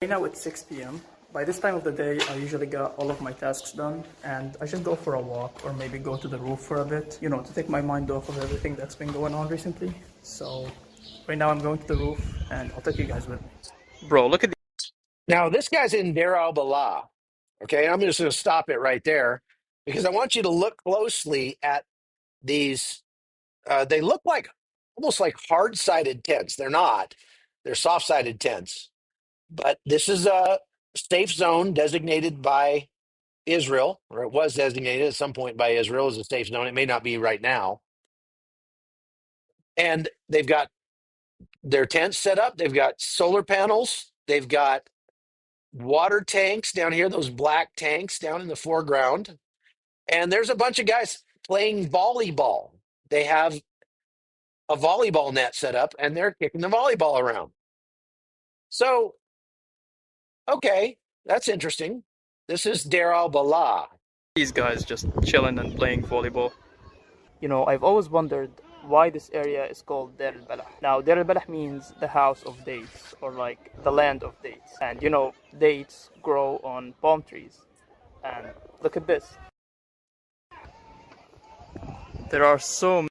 Right now it's 6 p.m. By this time of the day, I usually got all of my tasks done, and I just go for a walk or maybe go to the roof for a bit, to take my mind off of everything that's been going on recently. So, right now I'm going to the roof, and I'll take you guys with me. Bro, look at Now, this guy's in Deir al-Balah. Okay, I'm just going to stop it right there because I want you to look closely at these. They look like almost like hard-sided tents. They're not. They're soft-sided tents. But this is a safe zone designated by Israel, or it was designated at some point by Israel as a safe zone. It may not be right now. And they've got their tents set up. They've got solar panels. They've got water tanks down here, those black tanks down in the foreground. And there's a bunch of guys playing volleyball. They have a volleyball net set up and they're kicking the volleyball around. So, okay, that's interesting. This is Deir al-Balah. these guys just chilling and playing volleyball. I've always wondered why this area is called Deir al-Balah. Now, Deir al-Balah means the house of dates, or like the land of dates. And dates grow on palm trees. And look at this. There are so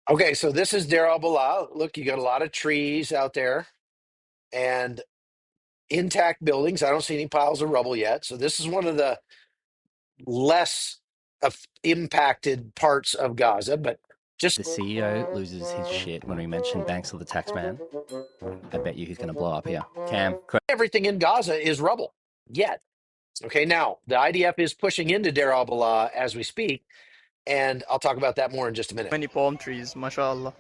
Okay, so this is Deir al-Balah. Look, you got a lot of trees out there and intact buildings. I don't see any piles of rubble yet. So this is one of the less impacted parts of Gaza, but just The CEO loses his shit when we mention Banks of the Taxman. I bet you he's going to blow up here. Cam, everything in Gaza is rubble yet. Okay, now the IDF is pushing into Deir al-Balah as we speak, and I'll talk about that more in just a minute. many palm trees, mashallah.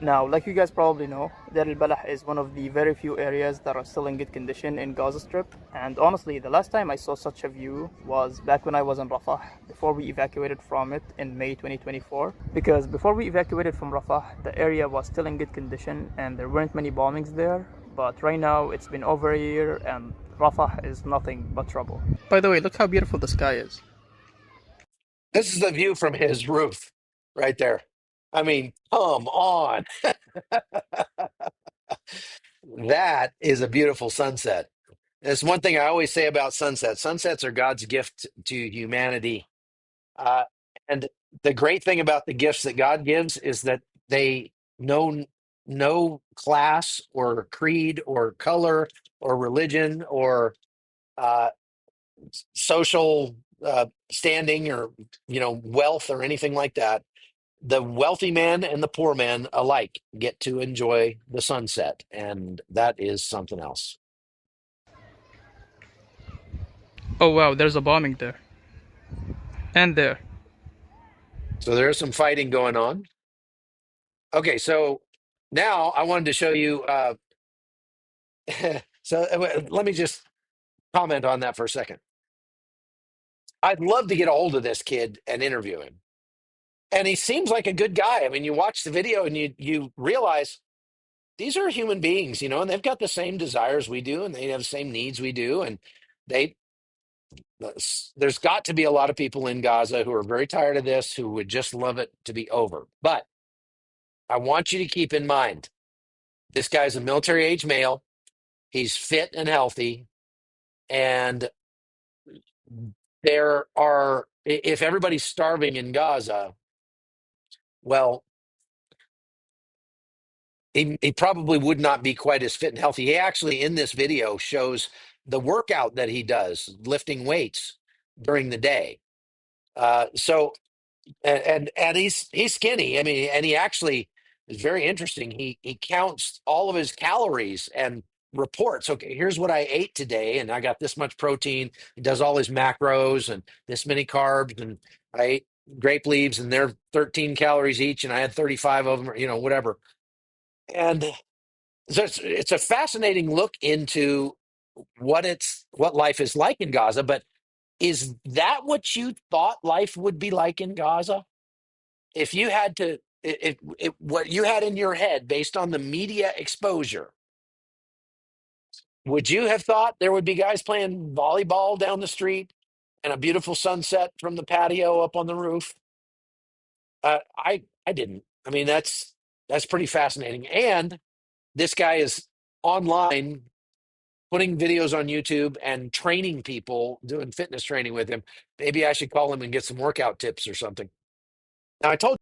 Now, like you guys probably know, Deir al-Balah is one of the very few areas that are still in good condition in Gaza Strip. And honestly, the last time I saw such a view was back when I was in Rafah, before we evacuated from it in May 2024. Because before we evacuated from Rafah, the area was still in good condition and there weren't many bombings there. But right now, it's been over a year and Rafah is nothing but trouble. By the way, look how beautiful the sky is. This is the view from his roof right there. I mean, come on. That is a beautiful sunset. That's one thing I always say about sunsets. Sunsets are God's gift to humanity. Uh, and the great thing about the gifts that God gives is that they know no class or creed or color or religion or uh, social standing or wealth or anything like that. The wealthy man and the poor man alike get to enjoy the sunset, and that is something else. Oh wow, there's a bombing there. And there. So there is some fighting going on. Okay, so now I wanted to show you. Let me just comment on that for a second. I'd love to get a hold of this kid and interview him. And he seems like a good guy. I mean, you watch the video and you realize these are human beings, and they've got the same desires we do, and they have the same needs we do, and they there's got to be a lot of people in Gaza who are very tired of this, who would just love it to be over. But I want you to keep in mind, this guy's a military age male. He's fit and healthy, and if everybody's starving in Gaza, well, he probably would not be quite as fit and healthy. He actually, in this video, shows the workout that he does, lifting weights during the day. And he's skinny. I mean, and he actually is very interesting. He counts all of his calories and reports. Okay, here's what I ate today, and I got this much protein. He does all his macros and this many carbs, and I ate grape leaves, and they're 13 calories each, and I had 35 of them, whatever. And so it's a fascinating look into what life is like in Gaza. But is that what you thought life would be like in Gaza? If you had to, what you had in your head based on the media exposure, would you have thought there would be guys playing volleyball down the street and a beautiful sunset from the patio up on the roof? I didn't. I mean, that's pretty fascinating. And this guy is online putting videos on YouTube and training people, doing fitness training with him. Maybe I should call him and get some workout tips or something. Now, I told